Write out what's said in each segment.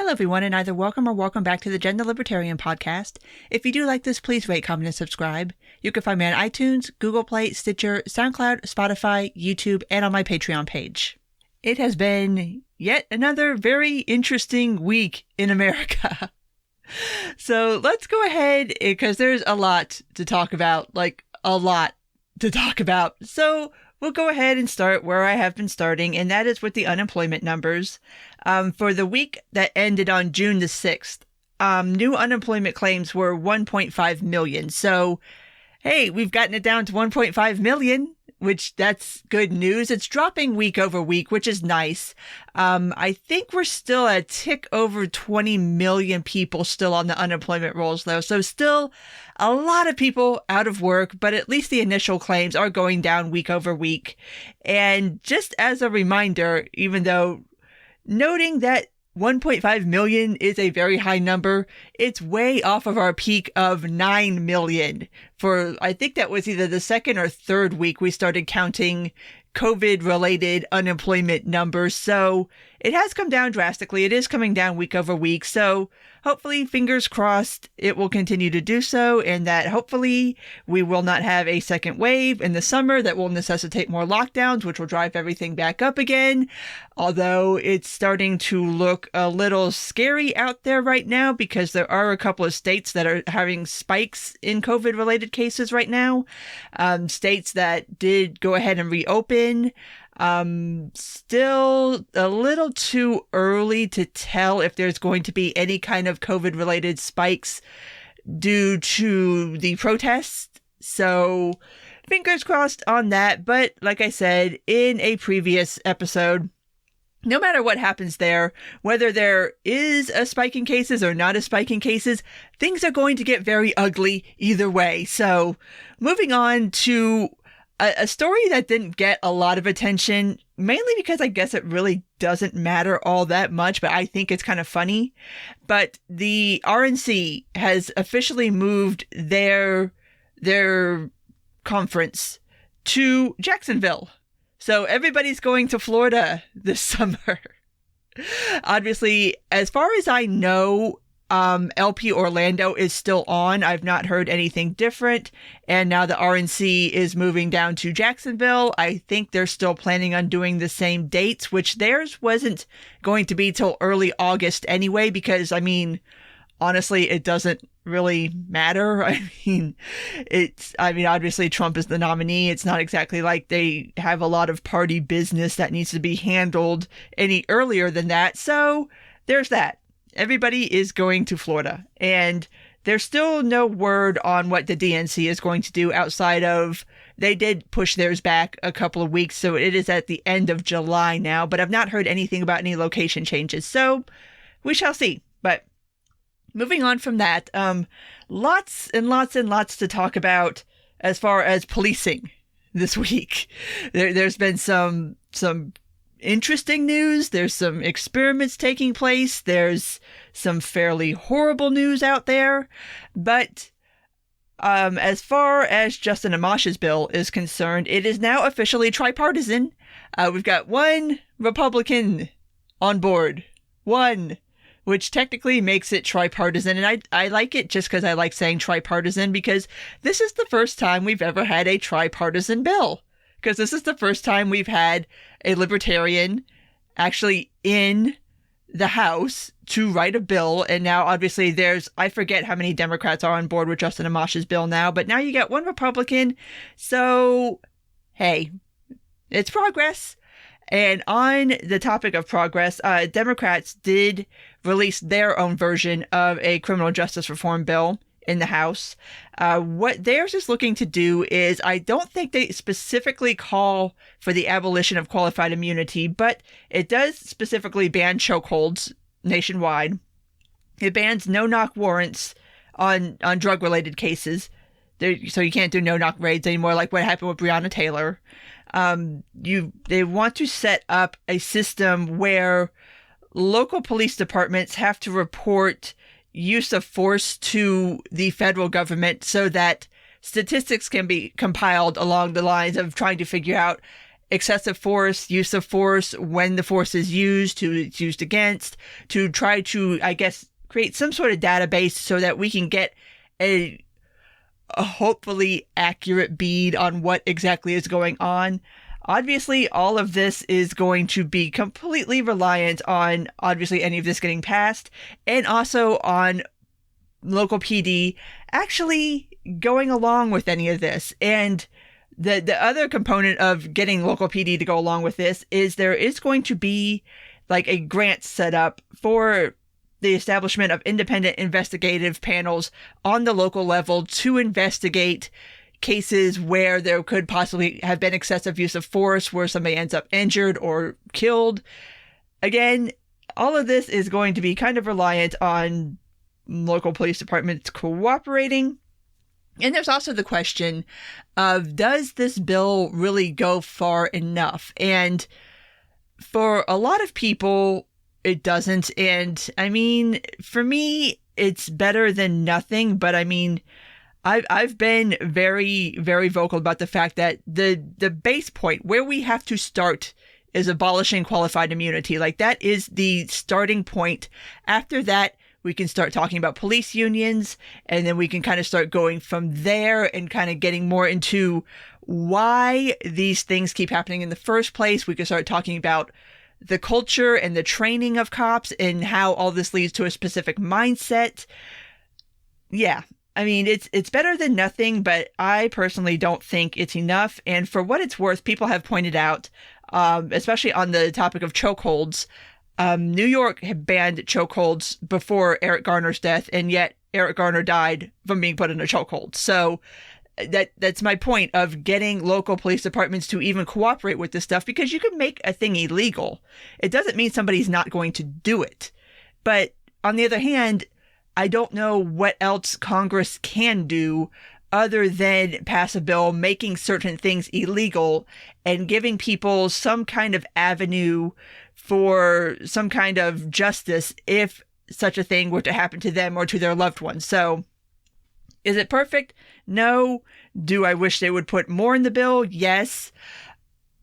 Hello, everyone, and either welcome or welcome back to the Gender Libertarian podcast. If you do like this, please rate, comment, and subscribe. You can find me on iTunes, Google Play, Stitcher, SoundCloud, Spotify, YouTube, and on my Patreon page. It has been yet another very interesting week in America. So let's go ahead, because there's a lot to talk about, So we'll go ahead and start where I have been starting, and that is with the unemployment numbers. For the week that ended on June the 6th, new unemployment claims were 1.5 million. So, hey, we've gotten it down to 1.5 million, which that's good news. It's dropping week over week, which is nice. I think we're still a tick over 20 million people still on the unemployment rolls, though. So still a lot of people out of work, but at least the initial claims are going down week over week. And just as a reminder, even though noting that 1.5 million is a very high number, it's way off of our peak of 9 million. I think that was either the second or third week we started counting COVID-related unemployment numbers. So it has come down drastically. It is coming down week over week. So hopefully, fingers crossed, it will continue to do so, and that hopefully we will not have a second wave in the summer that will necessitate more lockdowns, which will drive everything back up again. Although it's starting to look a little scary out there right now, because there are a couple of states that are having spikes in COVID-related cases right now. States that did go ahead and reopen. Still a little too early to tell if there's going to be any kind of COVID-related spikes due to the protests. So fingers crossed on that. But like I said in a previous episode, no matter what happens there, whether there is a spike in cases or not a spike in cases, things are going to get very ugly either way. So moving on to a story that didn't get a lot of attention, mainly because I guess it really doesn't matter all that much, but I think it's kind of funny. But the RNC has officially moved their conference to Jacksonville. So everybody's going to Florida this summer. Obviously, as far as I know, LP Orlando is still on. I've not heard anything different. And now the RNC is moving down to Jacksonville. I think they're still planning on doing the same dates, which theirs wasn't going to be till early August anyway, because, honestly, it doesn't really matter. Obviously Trump is the nominee. It's not exactly like they have a lot of party business that needs to be handled any earlier than that. So there's that. Everybody is going to Florida, and there's still no word on what the DNC is going to do outside of they did push theirs back a couple of weeks, so it is at the end of July now, but I've not heard anything about any location changes, so we shall see. But moving on from that, lots and lots and lots to talk about as far as policing this week. There's been some interesting news. There's some experiments taking place. There's some fairly horrible news out there. But as far as Justin Amash's bill is concerned, it is now officially tripartisan. We've got one Republican on board. One, which technically makes it tripartisan. And I like it just because I like saying tripartisan, because this is the first time we've ever had a tripartisan bill. Because this is the first time we've had a libertarian actually in the House to write a bill. And now, obviously, I forget how many Democrats are on board with Justin Amash's bill now, but now you got one Republican. So, hey, it's progress. And on the topic of progress, Democrats did release their own version of a criminal justice reform bill in the House. What theirs is looking to do is, I don't think they specifically call for the abolition of qualified immunity, but it does specifically ban chokeholds nationwide. It bans no-knock warrants on drug-related cases. So you can't do no-knock raids anymore, like what happened with Breonna Taylor. They want to set up a system where local police departments have to report use of force to the federal government so that statistics can be compiled along the lines of trying to figure out excessive force, use of force, when the force is used, who it's used against, to try to, I guess, create some sort of database so that we can get a hopefully accurate bead on what exactly is going on. Obviously, all of this is going to be completely reliant on, obviously, any of this getting passed, and also on local PD actually going along with any of this. And the other component of getting local PD to go along with this is there is going to be like a grant set up for the establishment of independent investigative panels on the local level to investigate cases where there could possibly have been excessive use of force, where somebody ends up injured or killed. Again, all of this is going to be kind of reliant on local police departments cooperating. And there's also the question of, does this bill really go far enough? And for a lot of people, it doesn't. And I mean, for me, it's better than nothing. But I mean, I've been very, very vocal about the fact that the base point where we have to start is abolishing qualified immunity. Like, that is the starting point. After that, we can start talking about police unions, and then we can kind of start going from there and kind of getting more into why these things keep happening in the first place. We can start talking about the culture and the training of cops and how all this leads to a specific mindset. Yeah, I mean, it's better than nothing, but I personally don't think it's enough. And for what it's worth, people have pointed out, especially on the topic of chokeholds, New York had banned chokeholds before Eric Garner's death, and yet Eric Garner died from being put in a chokehold. So that's my point of getting local police departments to even cooperate with this stuff, because you can make a thing illegal. It doesn't mean somebody's not going to do it. But on the other hand, I don't know what else Congress can do other than pass a bill making certain things illegal and giving people some kind of avenue for some kind of justice if such a thing were to happen to them or to their loved ones. So, is it perfect? No. Do I wish they would put more in the bill? Yes.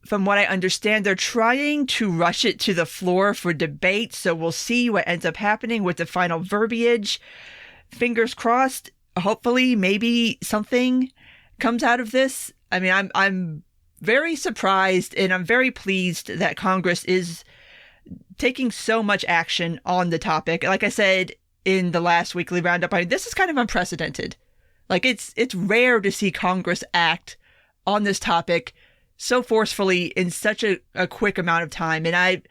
From what I understand, they're trying to rush it to the floor for debate, so we'll see what ends up happening with the final verbiage. Fingers crossed. Hopefully, maybe something comes out of this. I mean, I'm very surprised, and I'm very pleased that Congress is taking so much action on the topic. Like I said in the last weekly roundup, I mean, this is kind of unprecedented. Like, it's rare to see Congress act on this topic so forcefully in such a quick amount of time. And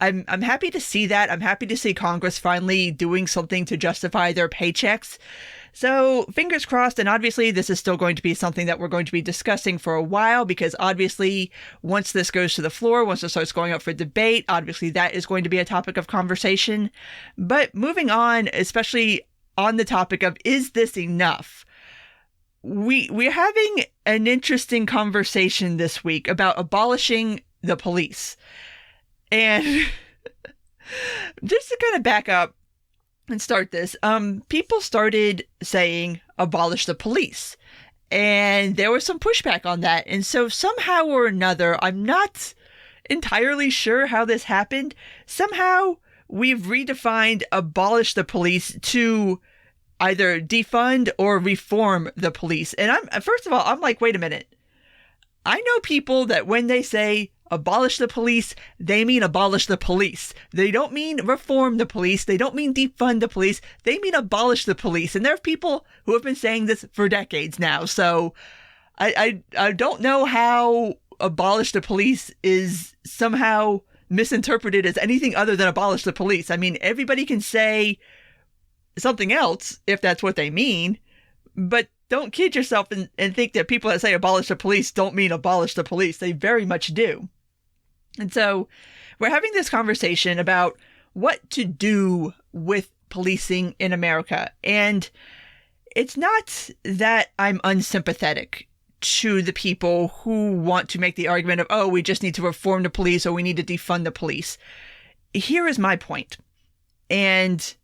I'm happy to see that. I'm happy to see Congress finally doing something to justify their paychecks. So fingers crossed. And obviously this is still going to be something that we're going to be discussing for a while, because obviously once this goes to the floor, once it starts going up for debate, obviously that is going to be a topic of conversation. But moving on, especially on the topic of, is this enough? We're having an interesting conversation this week about abolishing the police. And just to kind of back up and start this, people started saying abolish the police. And there was some pushback on that. And so somehow or another, I'm not entirely sure how this happened. Somehow we've redefined abolish the police to either defund or reform the police. And first of all, I'm like, wait a minute. I know people that when they say abolish the police, they mean abolish the police. They don't mean reform the police. They don't mean defund the police. They mean abolish the police. And there are people who have been saying this for decades now. So I don't know how abolish the police is somehow misinterpreted as anything other than abolish the police. I mean, everybody can say something else if that's what they mean, but don't kid yourself and think that people that say abolish the police don't mean abolish the police. They very much do. And so we're having this conversation about what to do with policing in America. And it's not that I'm unsympathetic to the people who want to make the argument of, oh, we just need to reform the police or we need to defund the police. Here is my point. And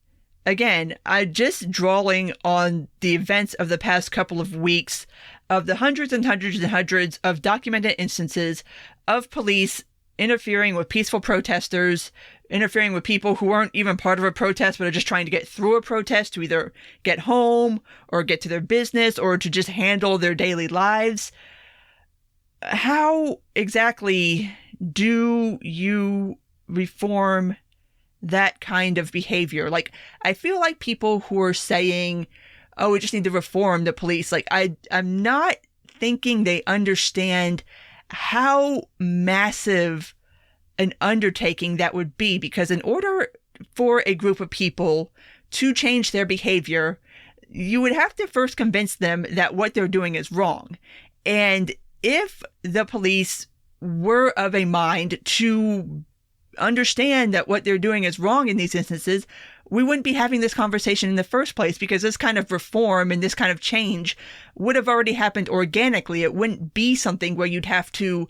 again, I'm just drawing on the events of the past couple of weeks of the hundreds and hundreds and hundreds of documented instances of police interfering with peaceful protesters, interfering with people who aren't even part of a protest but are just trying to get through a protest to either get home or get to their business or to just handle their daily lives. How exactly do you reform that kind of behavior? Like, I feel like people who are saying, oh, we just need to reform the police, like, I'm not thinking they understand how massive an undertaking that would be, because in order for a group of people to change their behavior, you would have to first convince them that what they're doing is wrong. And if the police were of a mind to understand that what they're doing is wrong in these instances, we wouldn't be having this conversation in the first place, because this kind of reform and this kind of change would have already happened organically. It wouldn't be something where you'd have to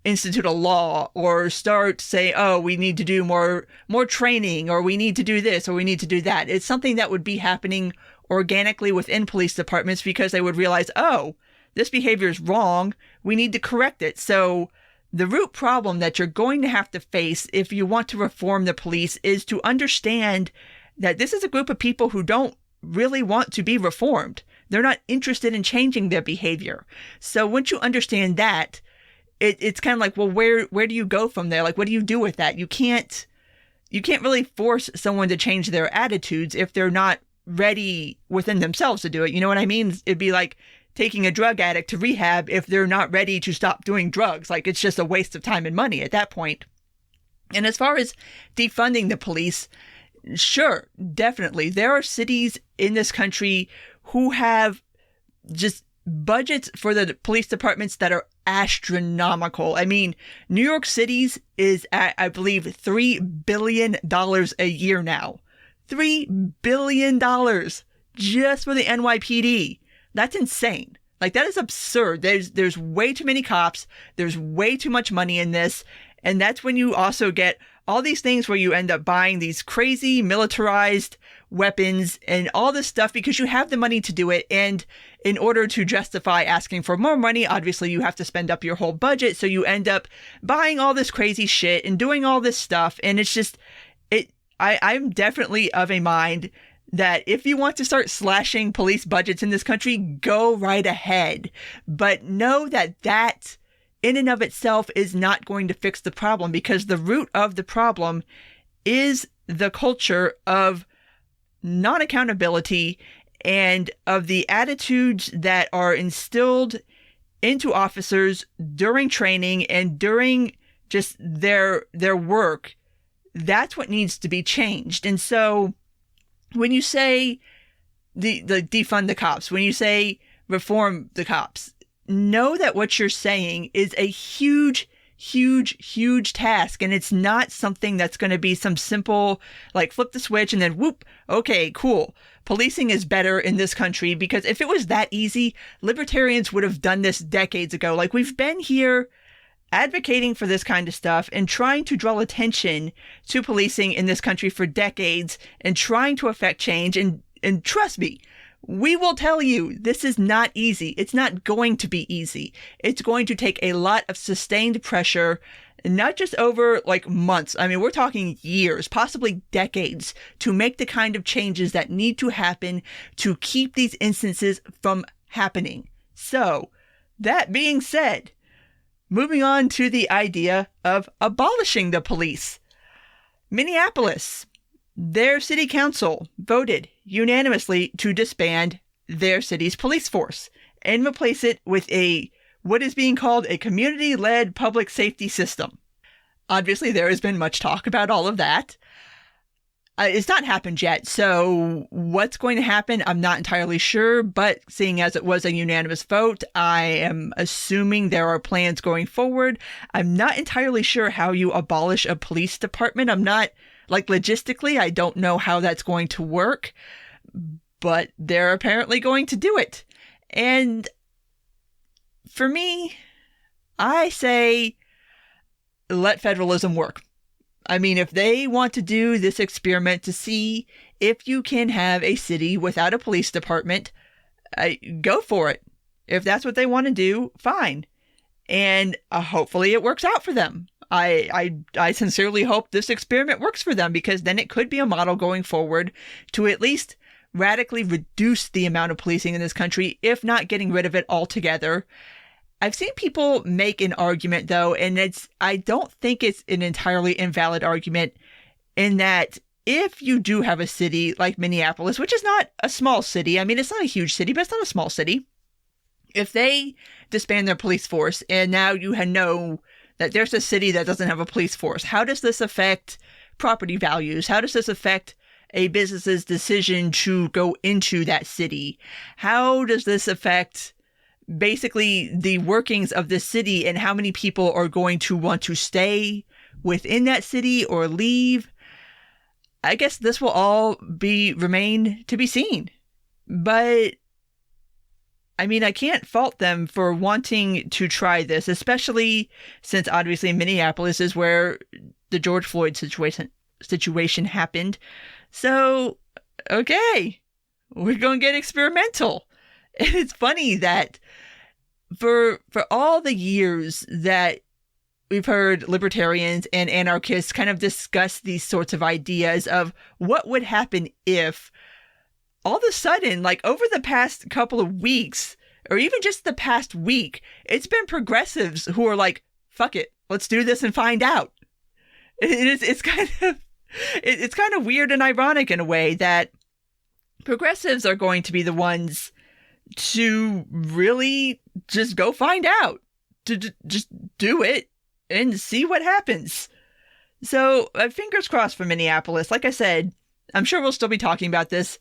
institute a law or start say, oh, we need to do more training, or we need to do this, or we need to do that. It's something that would be happening organically within police departments, because they would realize, oh, this behavior is wrong. We need to correct it. So the root problem that you're going to have to face if you want to reform the police is to understand that this is a group of people who don't really want to be reformed. They're not interested in changing their behavior. So once you understand that, it's kind of like, well, where do you go from there? Like, what do you do with that? You can't really force someone to change their attitudes if they're not ready within themselves to do it. You know what I mean? It'd be like taking a drug addict to rehab if they're not ready to stop doing drugs. Like, it's just a waste of time and money at that point. And as far as defunding the police, sure, definitely. There are cities in this country who have just budgets for the police departments that are astronomical. I mean, New York City's is at, I believe, $3 billion a year now. $3 billion just for the NYPD. That's insane. Like, that is absurd. There's way too many cops. There's way too much money in this. And that's when you also get all these things where you end up buying these crazy militarized weapons and all this stuff because you have the money to do it. And in order to justify asking for more money, obviously you have to spend up your whole budget. So you end up buying all this crazy shit and doing all this stuff. And it's just, I'm definitely of a mind that if you want to start slashing police budgets in this country, go right ahead. But know that that in and of itself is not going to fix the problem, because the root of the problem is the culture of non-accountability and of the attitudes that are instilled into officers during training and during just their work. That's what needs to be changed. And so when you say the defund the cops, when you say reform the cops, know that what you're saying is a huge, huge, huge task. And it's not something that's going to be some simple, like, flip the switch and then whoop, okay, cool. Policing is better in this country, because if it was that easy, libertarians would have done this decades ago. Like, we've been here advocating for this kind of stuff and trying to draw attention to policing in this country for decades and trying to affect change. And trust me, we will tell you this is not easy. It's not going to be easy. It's going to take a lot of sustained pressure, not just over like months. I mean, we're talking years, possibly decades, to make the kind of changes that need to happen to keep these instances from happening. So, that being said, moving on to the idea of abolishing the police. Minneapolis, their city council voted unanimously to disband their city's police force and replace it with what is being called a community-led public safety system. Obviously, there has been much talk about all of that. It's not happened yet, so what's going to happen, I'm not entirely sure, but seeing as it was a unanimous vote, I am assuming there are plans going forward. I'm not entirely sure how you abolish a police department. I'm not, like, logistically, I don't know how that's going to work, but they're apparently going to do it. And for me, I say, let federalism work. I mean, if they want to do this experiment to see if you can have a city without a police department, go for it. If that's what they want to do, fine. And hopefully it works out for them. I sincerely hope this experiment works for them, because then it could be a model going forward to at least radically reduce the amount of policing in this country, if not getting rid of it altogether. I've seen people make an argument, though, and I don't think it's an entirely invalid argument, in that if you do have a city like Minneapolis, which is not a small city, I mean, it's not a huge city, but it's not a small city. If they disband their police force and now you know that there's a city that doesn't have a police force, how does this affect property values? How does this affect a business's decision to go into that city? How does this affect basically the workings of the city and how many people are going to want to stay within that city or leave? I guess this will all remain to be seen. But I mean, I can't fault them for wanting to try this, especially since obviously Minneapolis is where the George Floyd situation happened. So, okay, we're going to get experimental. And it's funny that for all the years that we've heard libertarians and anarchists kind of discuss these sorts of ideas of what would happen if, all of a sudden, like over the past couple of weeks, or even just the past week, it's been progressives who are like, fuck it, let's do this and find out. It's kind of weird and ironic in a way that progressives are going to be the ones to really just go find out, to just do it and see what happens. So fingers crossed for Minneapolis. Like I said, I'm sure we'll still be talking about this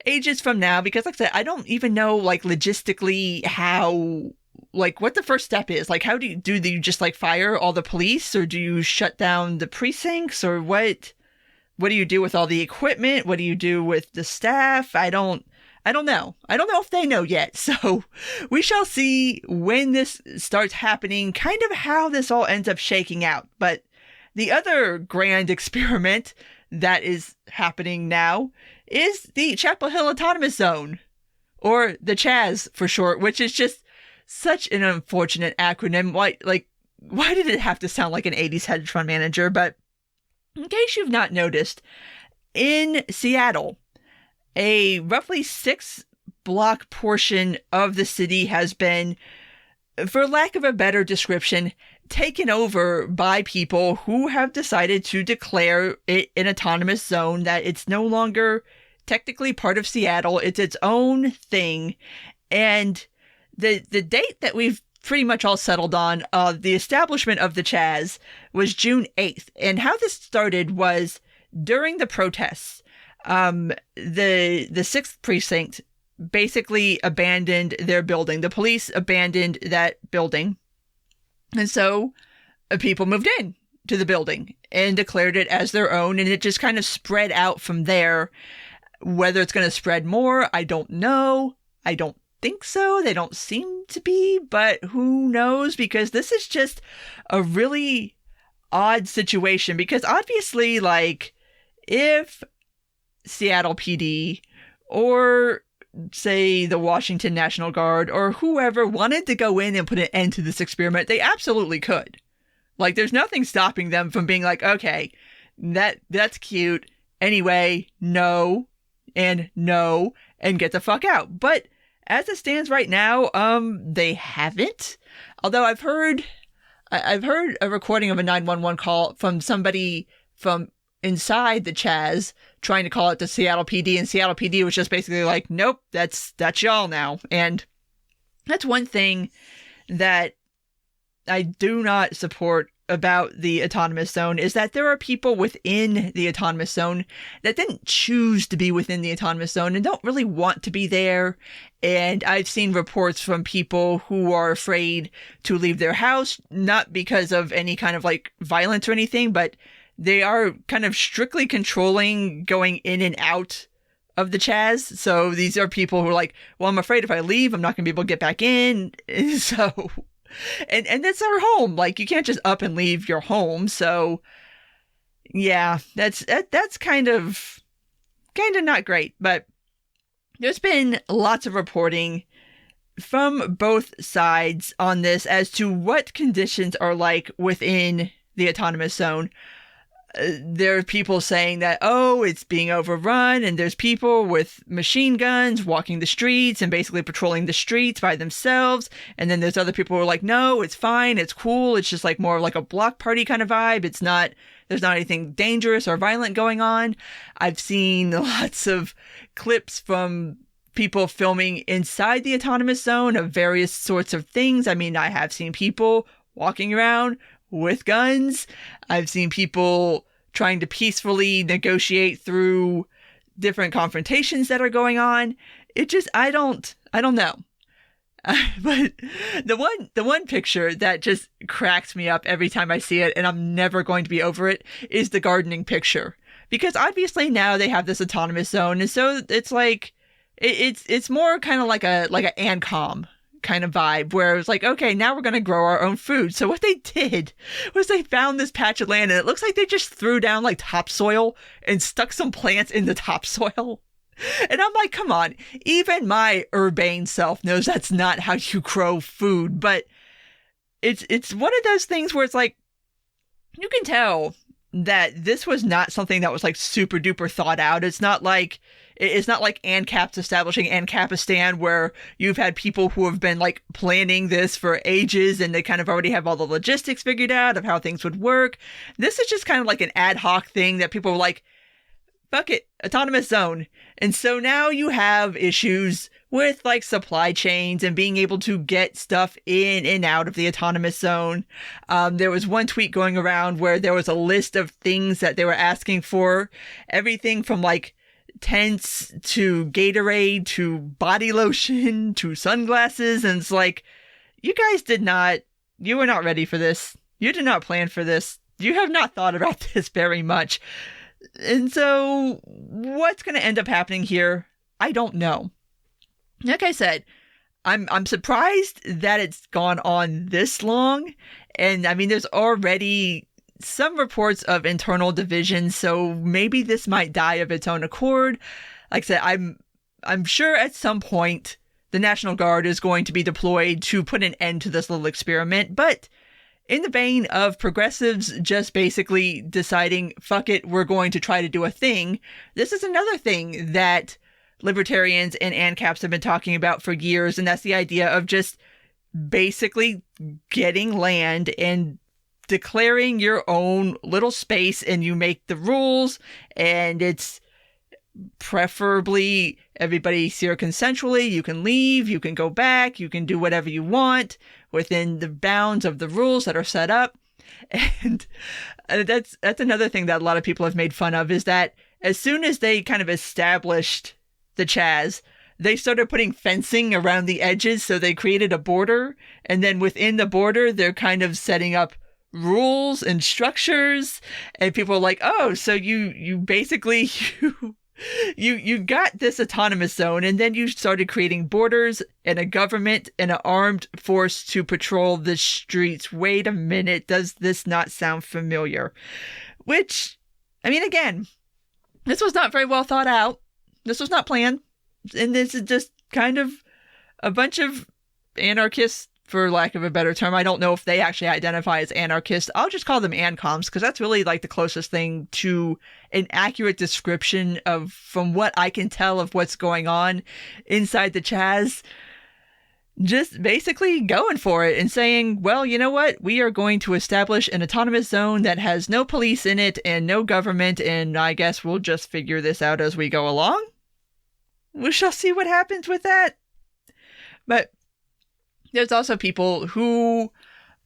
ages from now, because like I said, I don't even know like logistically how, like what the first step is. Like how do you just like fire all the police, or do you shut down the precincts, or what do you do with all the equipment? What do you do with the staff? I don't know. I don't know if they know yet. So we shall see when this starts happening, kind of how this all ends up shaking out. But the other grand experiment that is happening now is the Chapel Hill Autonomous Zone, or the CHAZ for short, which is just such an unfortunate acronym. Why did it have to sound like an 80s hedge fund manager? But in case you've not noticed, in Seattle, a roughly 6-block portion of the city has been, for lack of a better description, taken over by people who have decided to declare it an autonomous zone, that it's no longer technically part of Seattle. It's its own thing. And the date that we've pretty much all settled on, the establishment of the CHAZ, was June 8th. And how this started was during the protests. The 6th precinct basically abandoned their building. The police abandoned that building. And so people moved in to the building and declared it as their own. And it just kind of spread out from there. Whether it's going to spread more, I don't know. I don't think so. They don't seem to be, but who knows? Because this is just a really odd situation. Because obviously, like, if Seattle PD or say the Washington National Guard or whoever wanted to go in and put an end to this experiment, they absolutely could. Like, there's nothing stopping them from being like, okay, that's cute. Anyway, no, and get the fuck out. But as it stands right now, they haven't. Although I've heard a recording of a 911 call from somebody from inside the CHAZ trying to call it the Seattle PD, and Seattle PD was just basically like, nope, that's y'all now. And that's one thing that I do not support about the autonomous zone, is that there are people within the autonomous zone that didn't choose to be within the autonomous zone and don't really want to be there. And I've seen reports from people who are afraid to leave their house, not because of any kind of like violence or anything, but they are kind of strictly controlling going in and out of the CHAZ. So these are people who are like, well, I'm afraid if I leave, I'm not going to be able to get back in. So, and that's our home. Like, you can't just up and leave your home. So yeah, that's kind of not great. But there's been lots of reporting from both sides on this as to what conditions are like within the autonomous zone. There are people saying that, oh, it's being overrun, and there's people with machine guns walking the streets and basically patrolling the streets by themselves. And then there's other people who are like, no, it's fine, it's cool, it's just like more like a block party kind of vibe. There's not anything dangerous or violent going on. I've seen lots of clips from people filming inside the autonomous zone of various sorts of things. I mean, I have seen people walking around with guns. I've seen people trying to peacefully negotiate through different confrontations that are going on. It just, I don't know. But the one picture that just cracks me up every time I see it, and I'm never going to be over it, is the gardening picture. Because obviously now they have this autonomous zone, and so it's like, it's more kind of like a ancom kind of vibe, where it's like, okay, now we're going to grow our own food. So what they did was they found this patch of land, and it looks like they just threw down like topsoil and stuck some plants in the topsoil. And I'm like, come on, even my urbane self knows that's not how you grow food. But it's one of those things where it's like, you can tell that this was not something that was like super duper thought out. It's not like ANCAP's establishing Ancapistan, where you've had people who have been like planning this for ages and they kind of already have all the logistics figured out of how things would work. This is just kind of like an ad hoc thing that people were like, fuck it, autonomous zone. And so now you have issues with like supply chains and being able to get stuff in and out of the autonomous zone. There was one tweet going around where there was a list of things that they were asking for, everything from like tents to Gatorade to body lotion to sunglasses. And it's like, you guys you were not ready for this. You did not plan for this. You have not thought about this very much. And so what's going to end up happening here? I don't know. Like I said, I'm surprised that it's gone on this long. And I mean, there's already some reports of internal division, so maybe this might die of its own accord. Like I said, I'm sure at some point the National Guard is going to be deployed to put an end to this little experiment, but in the vein of progressives just basically deciding, fuck it, we're going to try to do a thing, this is another thing that libertarians and ANCAPs have been talking about for years, and that's the idea of just basically getting land and declaring your own little space, and you make the rules, and it's preferably everybody's here consensually. You can leave, you can go back, you can do whatever you want within the bounds of the rules that are set up. And that's another thing that a lot of people have made fun of, is that as soon as they kind of established the CHAZ, they started putting fencing around the edges. So they created a border, and then within the border, they're kind of setting up rules and structures, and people are like, oh, so you basically you got this autonomous zone, and then you started creating borders and a government and an armed force to patrol the streets. Wait a minute, does this not sound familiar? Which, I mean, again, this was not very well thought out. This was not planned, and this is just kind of a bunch of anarchists, for lack of a better term. I don't know if they actually identify as anarchists. I'll just call them ancoms, because that's really like the closest thing to an accurate description of, from what I can tell, of what's going on inside the CHAZ. Just basically going for it and saying, well, you know what? We are going to establish an autonomous zone that has no police in it and no government, and I guess we'll just figure this out as we go along. We shall see what happens with that. But there's also people who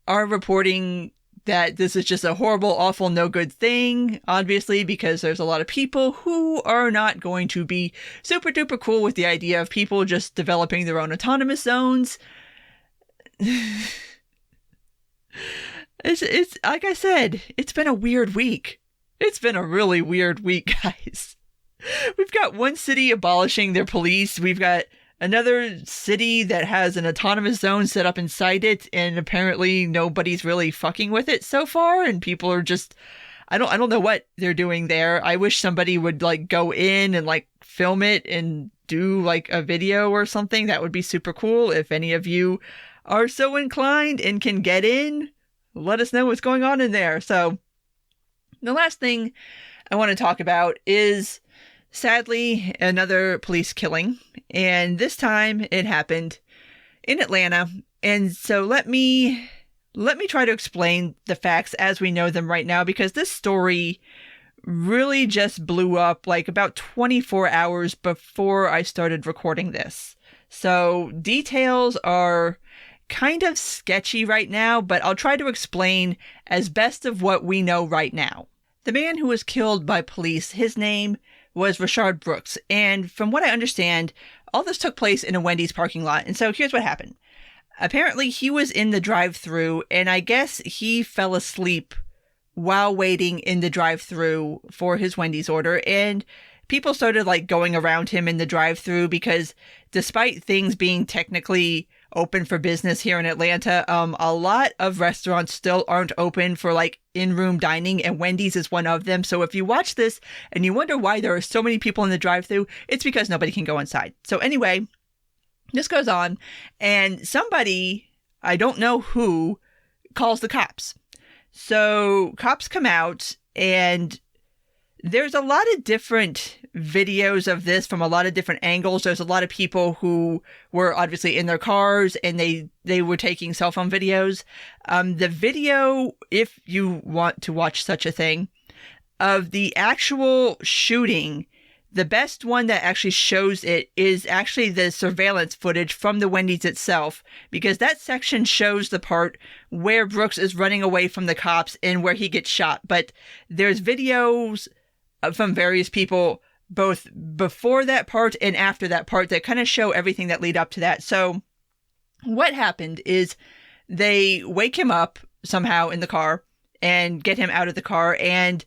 are reporting that this is just a horrible, awful, no good thing, obviously, because there's a lot of people who are not going to be super duper cool with the idea of people just developing their own autonomous zones. It's like I said, it's been a weird week. It's been a really weird week, guys. We've got one city abolishing their police. We've got another city that has an autonomous zone set up inside it, and apparently nobody's really fucking with it so far, and people are just, I don't know what they're doing there. I wish somebody would like go in and like film it and do like a video or something. That would be super cool. If any of you are so inclined and can get in, let us know what's going on in there. So the last thing I want to talk about is, sadly, another police killing. And this time it happened in Atlanta. And so let me try to explain the facts as we know them right now, because this story really just blew up like about 24 hours before I started recording this. So details are kind of sketchy right now, but I'll try to explain as best of what we know right now. The man who was killed by police, his name was Rayshard Brooks. And from what I understand, all this took place in a Wendy's parking lot. And so here's what happened. Apparently he was in the drive-thru, and I guess he fell asleep while waiting in the drive-thru for his Wendy's order. And people started like going around him in the drive-thru because despite things being technically open for business here in Atlanta, a lot of restaurants still aren't open for like in-room dining, and Wendy's is one of them. So if you watch this and you wonder why there are so many people in the drive-thru, it's because nobody can go inside. So anyway, this goes on, and somebody, I don't know who, calls the cops. So cops come out, and there's a lot of different videos of this from a lot of different angles. There's a lot of people who were obviously in their cars, and they were taking cell phone videos. The video, if you want to watch such a thing, of the actual shooting, the best one that actually shows it is actually the surveillance footage from the Wendy's itself, because that section shows the part where Brooks is running away from the cops and where he gets shot. But there's videos from various people both before that part and after that part that kind of show everything that lead up to that. So what happened is they wake him up somehow in the car and get him out of the car, and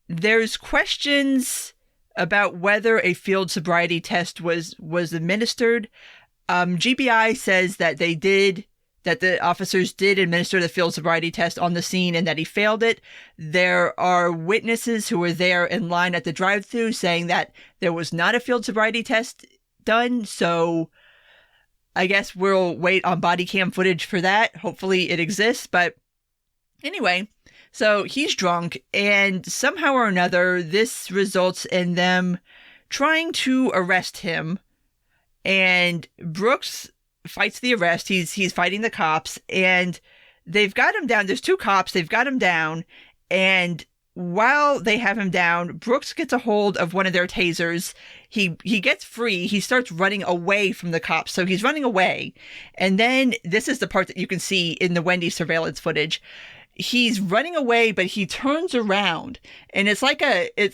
there's questions about whether a field sobriety test was administered. GBI says that the officers did administer the field sobriety test on the scene and that he failed it. There are witnesses who were there in line at the drive-thru saying that there was not a field sobriety test done. So I guess we'll wait on body cam footage for that. Hopefully it exists. But anyway, so he's drunk, and somehow or another, this results in them trying to arrest him. And Brooks fights the arrest. He's fighting the cops, and they've got him down. There's two cops. They've got him down, and while they have him down, Brooks gets a hold of one of their tasers. He gets free. He starts running away from the cops. So he's running away, and then this is the part that you can see in the Wendy's surveillance footage. He's running away, but he turns around, and it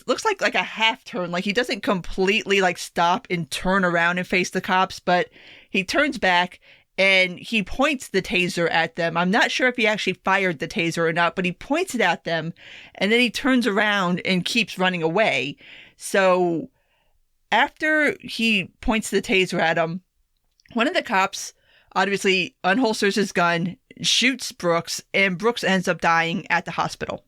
looks like a half turn. Like he doesn't completely like stop and turn around and face the cops, but he turns back and he points the taser at them. I'm not sure if he actually fired the taser or not, but he points it at them, and then he turns around and keeps running away. So after he points the taser at him, one of the cops obviously unholsters his gun, shoots Brooks, and Brooks ends up dying at the hospital.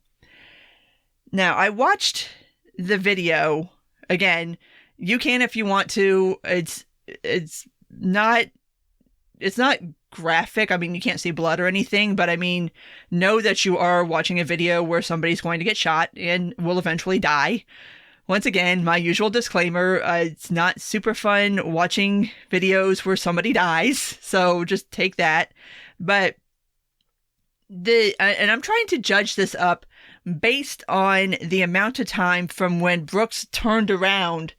Now, I watched the video again. You can if you want to. It's not graphic. I mean, you can't see blood or anything, but I mean, know that you are watching a video where somebody's going to get shot and will eventually die. Once again, my usual disclaimer, it's not super fun watching videos where somebody dies, so just take that. But and I'm trying to judge this up based on the amount of time from when Brooks turned around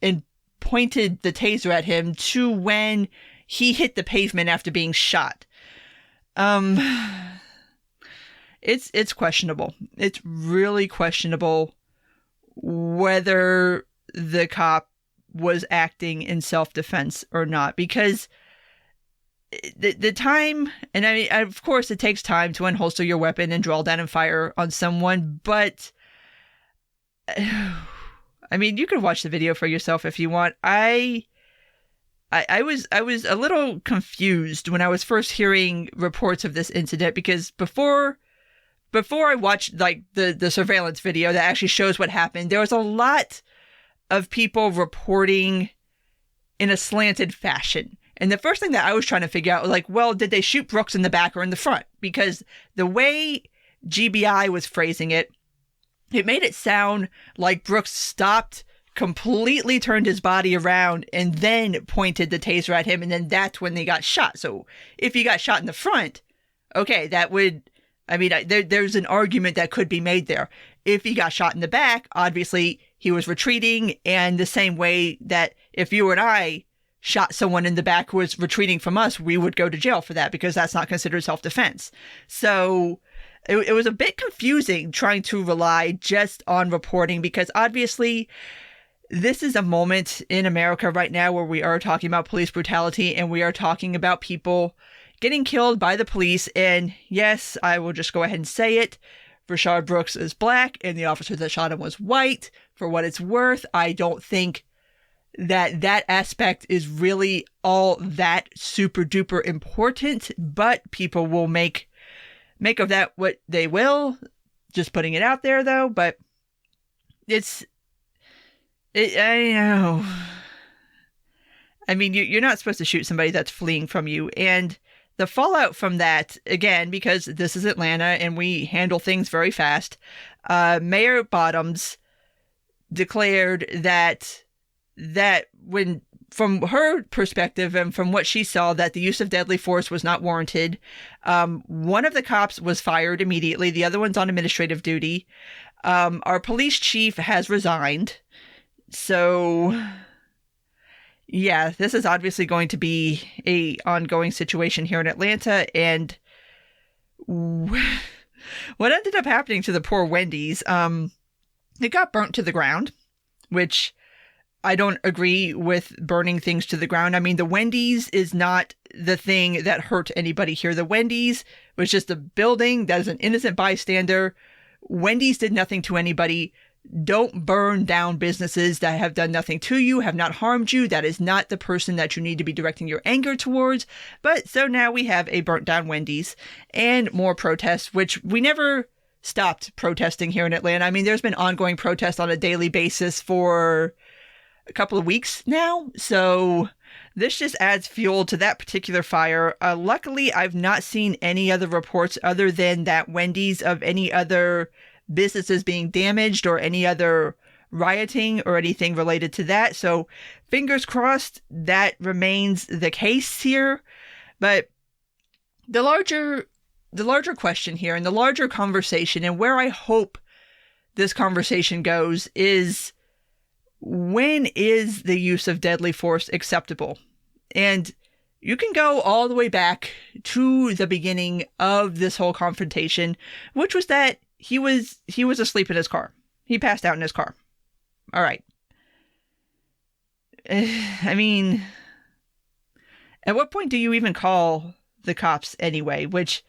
and pointed the taser at him to when he hit the pavement after being shot. It's questionable. It's really questionable whether the cop was acting in self-defense or not, because the time, and I mean, of course it takes time to unholster your weapon and draw down and fire on someone, but I mean, you could watch the video for yourself if you want. I was a little confused when I was first hearing reports of this incident, because before I watched like the surveillance video that actually shows what happened, there was a lot of people reporting in a slanted fashion. And the first thing that I was trying to figure out was like, well, did they shoot Brooks in the back or in the front? Because the way GBI was phrasing it, it made it sound like Brooks stopped, completely turned his body around, and then pointed the taser at him, and then that's when they got shot. So if he got shot in the front, okay, that would, I mean, there's an argument that could be made there. If he got shot in the back, obviously he was retreating, and the same way that if you and I shot someone in the back who was retreating from us, we would go to jail for that because that's not considered self-defense. So it was a bit confusing trying to rely just on reporting, because obviously this is a moment in America right now where we are talking about police brutality, and we are talking about people getting killed by the police. And yes, I will just go ahead and say it. Rayshard Brooks is black and the officer that shot him was white. For what it's worth, I don't think that aspect is really all that super duper important, but people will make of that what they will. Just putting it out there though, but I know. I mean, you're not supposed to shoot somebody that's fleeing from you. And the fallout from that, again, because this is Atlanta and we handle things very fast, Mayor Bottoms declared that when, from her perspective and from what she saw, that the use of deadly force was not warranted. One of the cops was fired immediately. The other one's on administrative duty. Our police chief has resigned. So, yeah, this is obviously going to be a ongoing situation here in Atlanta. And what ended up happening to the poor Wendy's, it got burnt to the ground, which I don't agree with burning things to the ground. I mean, the Wendy's is not the thing that hurt anybody here. The Wendy's was just a building that is an innocent bystander. Wendy's did nothing to anybody. Don't burn down businesses that have done nothing to you, have not harmed you. That is not the person that you need to be directing your anger towards. But so now we have a burnt down Wendy's and more protests, which we never stopped protesting here in Atlanta. I mean, there's been ongoing protests on a daily basis for a couple of weeks now. So this just adds fuel to that particular fire. Luckily, I've not seen any other reports other than that Wendy's of any other businesses being damaged or any other rioting or anything related to that. So fingers crossed that remains the case here. But the larger question here and the larger conversation, and where I hope this conversation goes, is when is the use of deadly force acceptable? And you can go all the way back to the beginning of this whole confrontation, which was that he was asleep in his car. He passed out in his car. All right. I mean, at what point do you even call the cops anyway? Which,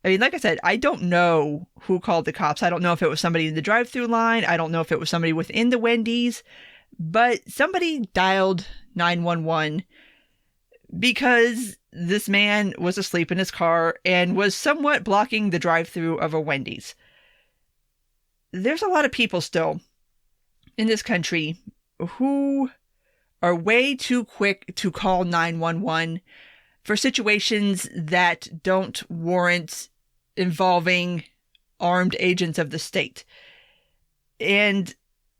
I mean, like I said, I don't know who called the cops. I don't know if it was somebody in the drive-thru line. I don't know if it was somebody within the Wendy's. But somebody dialed 911 because this man was asleep in his car and was somewhat blocking the drive-thru of a Wendy's. There's a lot of people still in this country who are way too quick to call 911 for situations that don't warrant involving armed agents of the state. And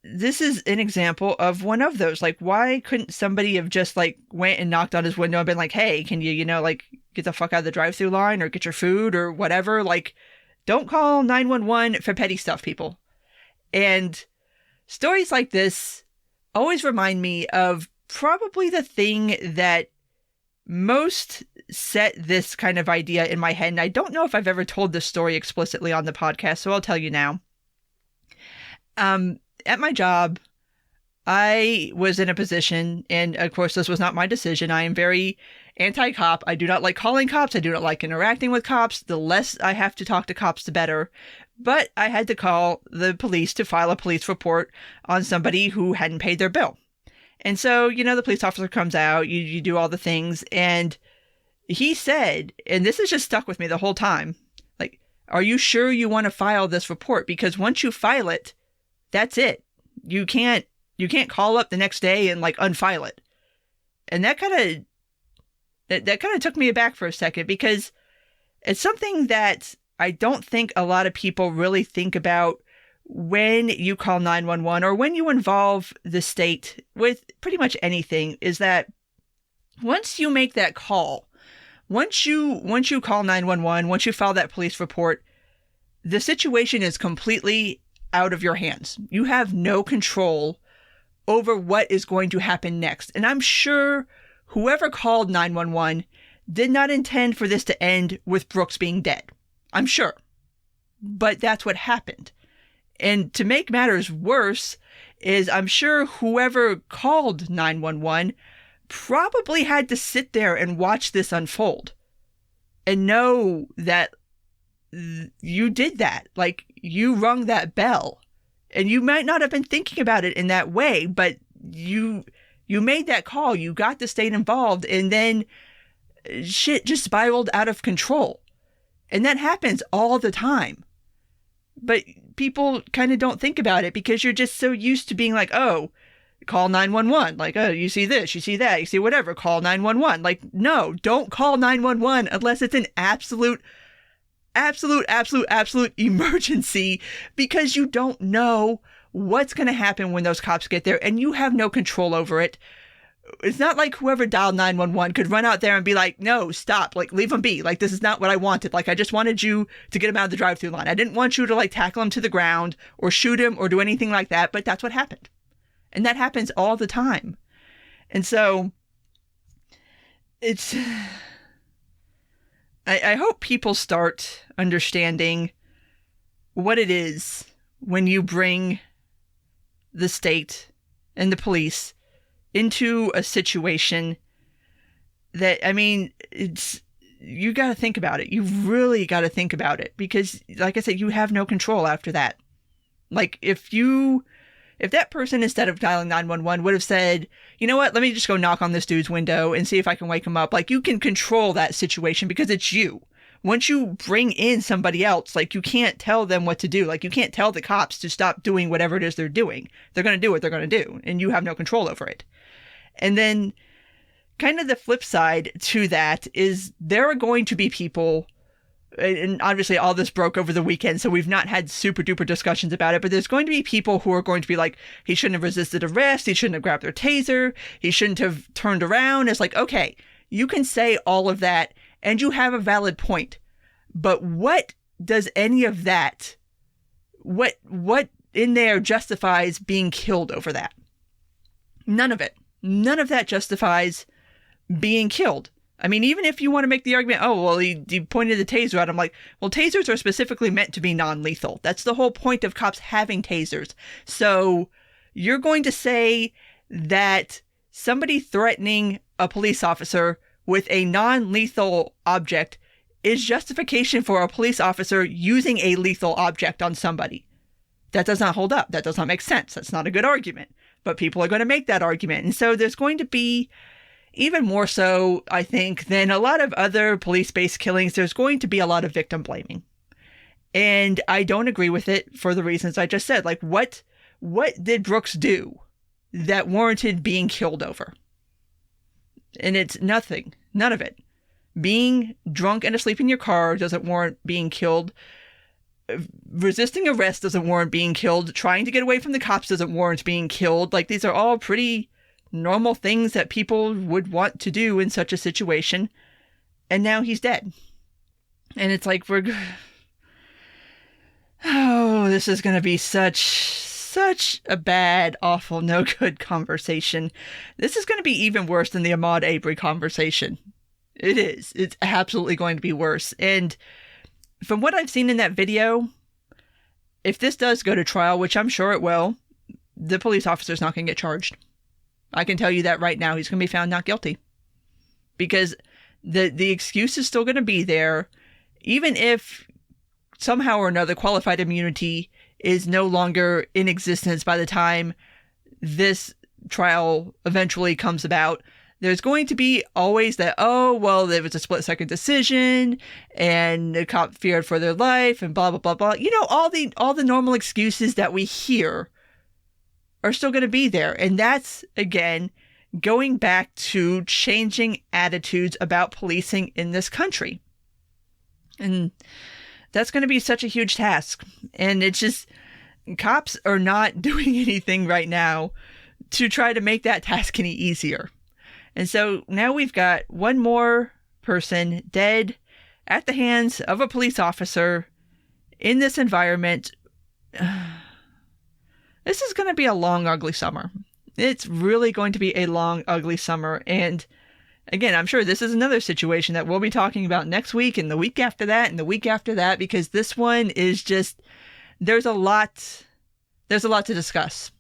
this is an example of one of those. Like, why couldn't somebody have just, like, went and knocked on his window and been like, hey, can you, like, get the fuck out of the drive-thru line or get your food or whatever? Like, don't call 911 for petty stuff, people. And stories like this always remind me of probably the thing that most set this kind of idea in my head. And I don't know if I've ever told this story explicitly on the podcast, so I'll tell you now. At my job, I was in a position, and of course this was not my decision. I am very anti-cop. I do not like calling cops. I do not like interacting with cops. The less I have to talk to cops, the better. But I had to call the police to file a police report on somebody who hadn't paid their bill. And so, the police officer comes out, you do all the things, and he said, and this has just stuck with me the whole time, like, are you sure you want to file this report? Because once you file it, that's it. You can't call up the next day and, like, unfile it. And that kind of took me aback for a second, because it's something that I don't think a lot of people really think about when you call 911 or when you involve the state with pretty much anything, is that once you make that call, once you call 911, once you file that police report, the situation is completely out of your hands. You have no control over what is going to happen next. And I'm sure whoever called 911 did not intend for this to end with Brooks being dead. I'm sure. But that's what happened. And to make matters worse is I'm sure whoever called 911 probably had to sit there and watch this unfold and know that you did that. Like, you rung that bell. And you might not have been thinking about it in that way, but you made that call. You got the state involved, and then shit just spiraled out of control. And that happens all the time. But people kind of don't think about it because you're just so used to being like, oh, call 911. Like, oh, you see this, you see that, you see whatever, call 911. Like, no, don't call 911 unless it's an absolute emergency, because you don't know what's going to happen when those cops get there and you have no control over it. It's not like whoever dialed 911 could run out there and be like, no, stop, like, leave them be. Like, this is not what I wanted. Like, I just wanted you to get him out of the drive-thru line. I didn't want you to, like, tackle him to the ground or shoot him or do anything like that, but that's what happened. And that happens all the time. And so it's, I hope people start understanding what it is when you bring the state and the police into a situation that, I mean, you got to think about it. You really got to think about it, because, like I said, you have no control after that. Like, if that person, instead of dialing 911, would have said, you know what, let me just go knock on this dude's window and see if I can wake him up. Like, you can control that situation because it's you. Once you bring in somebody else, like, you can't tell them what to do. Like, you can't tell the cops to stop doing whatever it is they're doing. They're going to do what they're going to do, and you have no control over it. And then kind of the flip side to that is there are going to be people, and obviously all this broke over the weekend, so we've not had super duper discussions about it, but there's going to be people who are going to be like, he shouldn't have resisted arrest, he shouldn't have grabbed their taser, he shouldn't have turned around. It's like, okay, you can say all of that and you have a valid point, but what does any of that, what in there justifies being killed over that? None of it. None of that justifies being killed. I mean, even if you want to make the argument, oh, well, he pointed the taser at him, like, well, tasers are specifically meant to be non-lethal. That's the whole point of cops having tasers. So you're going to say that somebody threatening a police officer with a non-lethal object is justification for a police officer using a lethal object on somebody. That does not hold up. That does not make sense. That's not a good argument. But people are going to make that argument. And so there's going to be, even more so, I think, than a lot of other police-based killings, there's going to be a lot of victim blaming. And I don't agree with it for the reasons I just said. Like, what did Brooks do that warranted being killed over? And it's nothing. None of it. Being drunk and asleep in your car doesn't warrant being killed. Resisting arrest doesn't warrant being killed. Trying to get away from the cops doesn't warrant being killed. Like, these are all pretty normal things that people would want to do in such a situation. And now he's dead. And it's like, this is going to be such a bad, awful, no good conversation. This is going to be even worse than the Ahmaud Arbery conversation. It is. It's absolutely going to be worse. And from what I've seen in that video, if this does go to trial, which I'm sure it will, the police officer's not going to get charged. I can tell you that right now. He's going to be found not guilty. Because the excuse is still going to be there, even if somehow or another qualified immunity is no longer in existence by the time this trial eventually comes about. There's going to be always that, oh, well, there was a split-second decision, and the cop feared for their life, and blah, blah, blah, blah. You know, all the normal excuses that we hear are still going to be there. And that's, again, going back to changing attitudes about policing in this country. And that's going to be such a huge task. And it's just, cops are not doing anything right now to try to make that task any easier. And so now we've got one more person dead at the hands of a police officer in this environment. This is going to be a long, ugly summer. It's really going to be a long, ugly summer. And again, I'm sure this is another situation that we'll be talking about next week and the week after that and the week after that, because this one is just, there's a lot to discuss.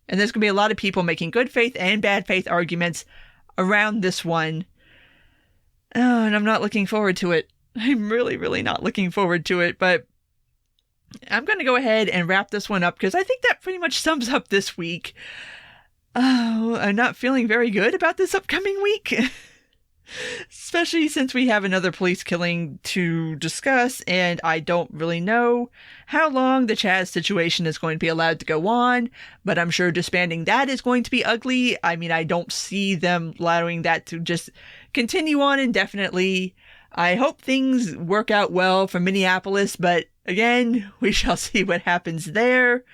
And there's going to be a lot of people making good faith and bad faith arguments around this one. Oh, and I'm not looking forward to it. I'm really, really not looking forward to it. But I'm going to go ahead and wrap this one up because I think that pretty much sums up this week. Oh, I'm not feeling very good about this upcoming week. Especially since we have another police killing to discuss, and I don't really know how long the CHAZ situation is going to be allowed to go on, but I'm sure disbanding that is going to be ugly. I mean, I don't see them allowing that to just continue on indefinitely. I hope things work out well for Minneapolis, but again, we shall see what happens there.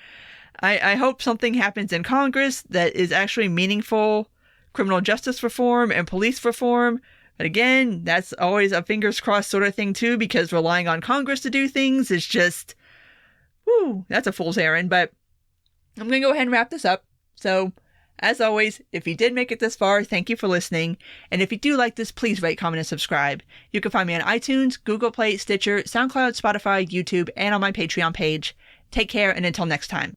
I hope something happens in Congress that is actually meaningful criminal justice reform and police reform. But again, that's always a fingers crossed sort of thing too, because relying on Congress to do things is just, whoo, that's a fool's errand. But I'm going to go ahead and wrap this up. So, as always, if you did make it this far, thank you for listening. And if you do like this, please rate, comment, and subscribe. You can find me on iTunes, Google Play, Stitcher, SoundCloud, Spotify, YouTube, and on my Patreon page. Take care, and until next time.